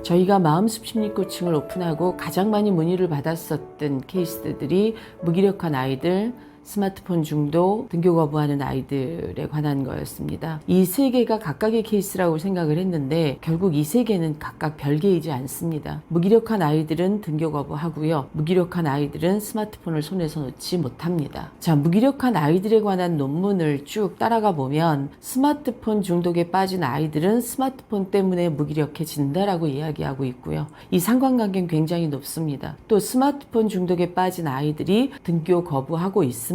저희가 마음숲 심리코칭을 오픈하고 가장 많이 문의를 받았었던 케이스들이 무기력한 아이들, 스마트폰 중독, 등교 거부하는 아이들에 관한 거였습니다. 이 세 개가 각각의 케이스라고 생각을 했는데 결국 이 세 개는 각각 별개이지 않습니다. 무기력한 아이들은 등교 거부하고요. 무기력한 아이들은 스마트폰을 손에서 놓지 못합니다. 자, 무기력한 아이들에 관한 논문을 쭉 따라가 보면 스마트폰 중독에 빠진 아이들은 스마트폰 때문에 무기력해진다라고 이야기하고 있고요. 이 상관관계는 굉장히 높습니다. 또 스마트폰 중독에 빠진 아이들이 등교 거부하고 있습니다.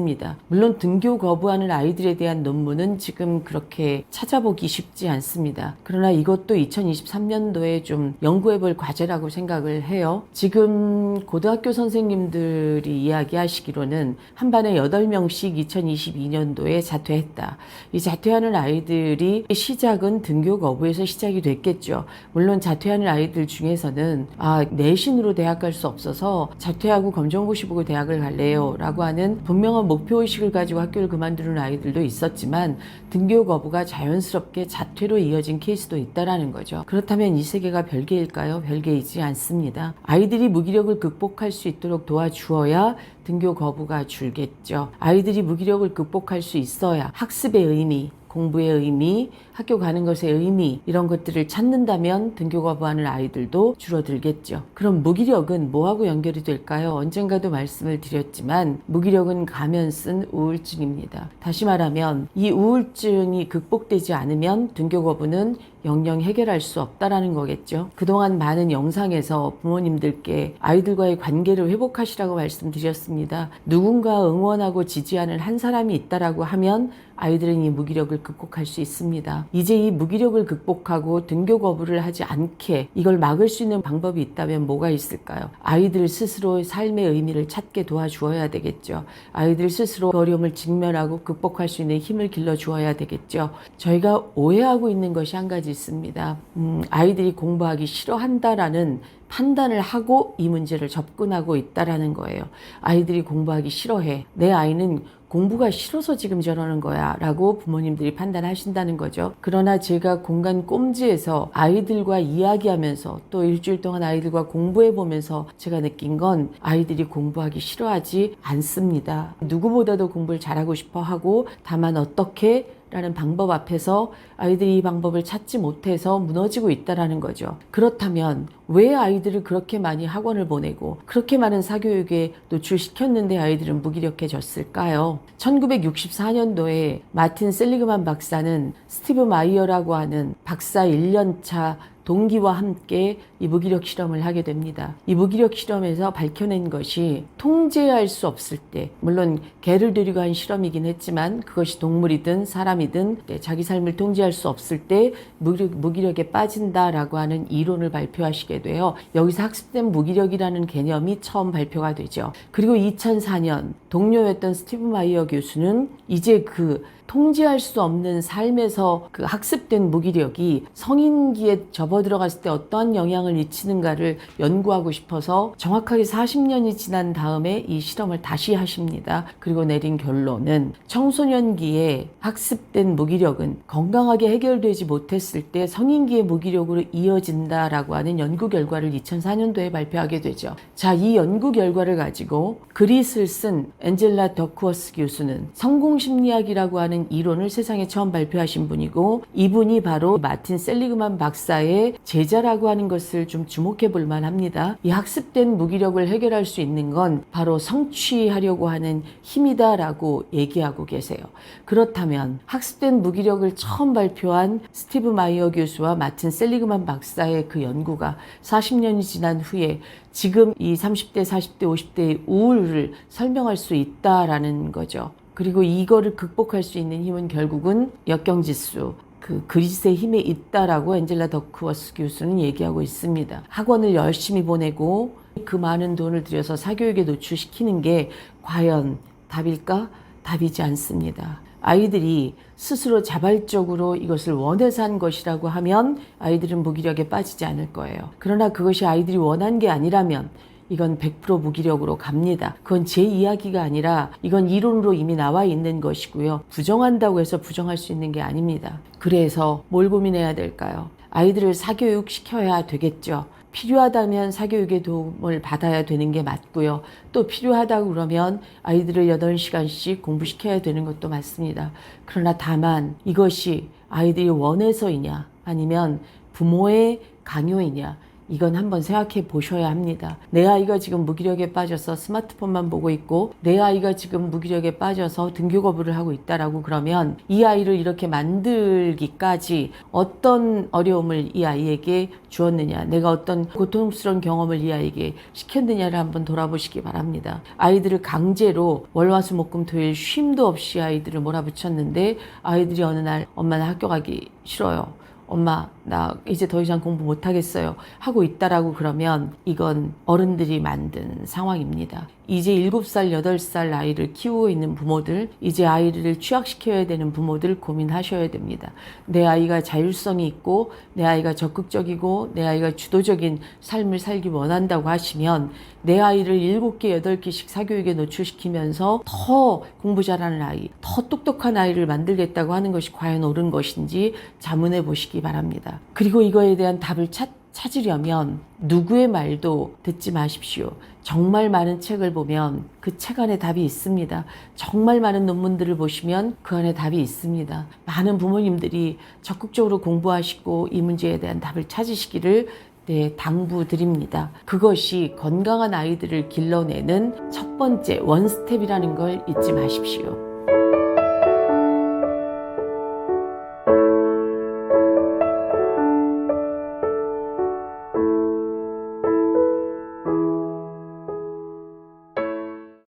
물론 등교 거부하는 아이들에 대한 논문은 지금 그렇게 찾아보기 쉽지 않습니다. 그러나 이것도 2023년도에 좀 연구해볼 과제라고 생각을 해요. 지금 고등학교 선생님들이 이야기하시기로는 한 반에 8명씩 2022년도에 자퇴했다. 이 자퇴하는 아이들이 시작은 등교 거부에서 시작이 됐겠죠. 물론 자퇴하는 아이들 중에서는 내신으로 대학 갈 수 없어서 자퇴하고 검정고시 보고 대학을 갈래요 라고 하는 분명한 목표의식을 가지고 학교를 그만두는 아이들도 있었지만 등교 거부가 자연스럽게 자퇴로 이어진 케이스도 있다라는 거죠. 그렇다면 이 세 개가 별개일까요? 별개이지 않습니다. 아이들이 무기력을 극복할 수 있도록 도와주어야 등교 거부가 줄겠죠. 아이들이 무기력을 극복할 수 있어야 학습의 의미, 공부의 의미, 학교 가는 것의 의미 이런 것들을 찾는다면 등교 거부하는 아이들도 줄어들겠죠. 그럼 무기력은 뭐하고 연결이 될까요? 언젠가도 말씀을 드렸지만 무기력은 가면 쓴 우울증입니다. 다시 말하면 이 우울증이 극복되지 않으면 등교 거부는 영영 해결할 수 없다라는 거겠죠. 그동안 많은 영상에서 부모님들께 아이들과의 관계를 회복하시라고 말씀드렸습니다. 누군가 응원하고 지지하는 한 사람이 있다라고 하면 아이들은 이 무기력을 극복할 수 있습니다. 이제 이 무기력을 극복하고 등교 거부를 하지 않게 이걸 막을 수 있는 방법이 있다면 뭐가 있을까요? 아이들 스스로 삶의 의미를 찾게 도와주어야 되겠죠. 아이들 스스로 그 어려움을 직면하고 극복할 수 있는 힘을 길러주어야 되겠죠. 저희가 오해하고 있는 것이 한 가지 있습니다. 아이들이 공부하기 싫어한다라는 판단을 하고 이 문제를 접근하고 있다라는 거예요. 아이들이 공부하기 싫어해. 내 아이는 공부가 싫어서 지금 저러는 거야 라고 부모님들이 판단하신다는 거죠. 그러나 제가 공간 꼼지에서 아이들과 이야기하면서 또 일주일 동안 아이들과 공부해 보면서 제가 느낀 건 아이들이 공부하기 싫어하지 않습니다. 누구보다도 공부를 잘하고 싶어 하고 다만 어떻게 라는 방법 앞에서 아이들이 이 방법을 찾지 못해서 무너지고 있다는 거죠. 그렇다면 왜 아이들을 그렇게 많이 학원을 보내고 그렇게 많은 사교육에 노출시켰는데 아이들은 무기력해졌을까요? 1964년도에 마틴 셀리그만 박사는 스티브 마이어라고 하는 박사 1년차 동기와 함께 이 무기력 실험을 하게 됩니다. 이 무기력 실험에서 밝혀낸 것이 통제할 수 없을 때, 물론 개를 데리고 한 실험이긴 했지만 그것이 동물이든 사람이든 자기 삶을 통제할 수 없을 때 무기력에 빠진다라고 하는 이론을 발표하시게 돼요. 여기서 학습된 무기력이라는 개념이 처음 발표가 되죠. 그리고 2004년 동료였던 스티브 마이어 교수는 이제 그 통제할 수 없는 삶에서 그 학습된 무기력이 성인기에 접어들어갔을 때 어떠한 영향을 미치는가를 연구하고 싶어서 정확하게 40년이 지난 다음에 이 실험을 다시 하십니다. 그리고 내린 결론은 청소년기에 학습된 무기력은 건강하게 해결되지 못했을 때 성인기의 무기력으로 이어진다라고 하는 연구 결과를 2004년도에 발표하게 되죠. 자, 이 연구 결과를 가지고 그릿을 쓴 앤젤라 더크워스 교수는 성공심리학이라고 하는 이론을 세상에 처음 발표하신 분이고 이분이 바로 마틴 셀리그만 박사의 제자라고 하는 것을 좀 주목해 볼 만합니다. 이 학습된 무기력을 해결할 수 있는 건 바로 성취하려고 하는 힘이다라고 얘기하고 계세요. 그렇다면 학습된 무기력을 처음 발표한 스티브 마이어 교수와 마틴 셀리그만 박사의 그 연구가 40년이 지난 후에 지금 이 30대, 40대, 50대의 우울을 설명할 수 있다라는 거죠. 그리고 이거를 극복할 수 있는 힘은 결국은 역경지수, 그 그릿의 힘에 있다라고 앤젤라 더크워스 교수는 얘기하고 있습니다. 학원을 열심히 보내고 그 많은 돈을 들여서 사교육에 노출시키는 게 과연 답일까? 답이지 않습니다. 아이들이 스스로 자발적으로 이것을 원해서 한 것이라고 하면 아이들은 무기력에 빠지지 않을 거예요. 그러나 그것이 아이들이 원한 게 아니라면 이건 100% 무기력으로 갑니다. 그건 제 이야기가 아니라 이건 이론으로 이미 나와 있는 것이고요. 부정한다고 해서 부정할 수 있는 게 아닙니다. 그래서 뭘 고민해야 될까요? 아이들을 사교육 시켜야 되겠죠. 필요하다면 사교육의 도움을 받아야 되는 게 맞고요. 또 필요하다고 그러면 아이들을 8시간씩 공부시켜야 되는 것도 맞습니다. 그러나 다만 이것이 아이들이 원해서이냐 아니면 부모의 강요이냐, 이건 한번 생각해 보셔야 합니다. 내 아이가 지금 무기력에 빠져서 스마트폰만 보고 있고 내 아이가 지금 무기력에 빠져서 등교 거부를 하고 있다라고 그러면 이 아이를 이렇게 만들기까지 어떤 어려움을 이 아이에게 주었느냐, 내가 어떤 고통스러운 경험을 이 아이에게 시켰느냐를 한번 돌아보시기 바랍니다. 아이들을 강제로 월화수목금토일 쉼도 없이 아이들을 몰아붙였는데 아이들이 어느 날 엄마는 학교 가기 싫어요, 엄마 나 이제 더 이상 공부 못하겠어요 하고 있다라고 그러면 이건 어른들이 만든 상황입니다. 이제 7살, 8살 아이를 키우고 있는 부모들, 이제 아이를 취약시켜야 되는 부모들 고민하셔야 됩니다. 내 아이가 자율성이 있고 내 아이가 적극적이고 내 아이가 주도적인 삶을 살기 원한다고 하시면 내 아이를 7개, 8개씩 사교육에 노출시키면서 더 공부 잘하는 아이, 더 똑똑한 아이를 만들겠다고 하는 것이 과연 옳은 것인지 자문해 보시기 바랍니다. 그리고 이거에 대한 답을 찾으려면 누구의 말도 듣지 마십시오. 정말 많은 책을 보면 그 책 안에 답이 있습니다. 정말 많은 논문들을 보시면 그 안에 답이 있습니다. 많은 부모님들이 적극적으로 공부하시고 이 문제에 대한 답을 찾으시기를 당부드립니다. 그것이 건강한 아이들을 길러내는 첫 번째 원스텝이라는 걸 잊지 마십시오.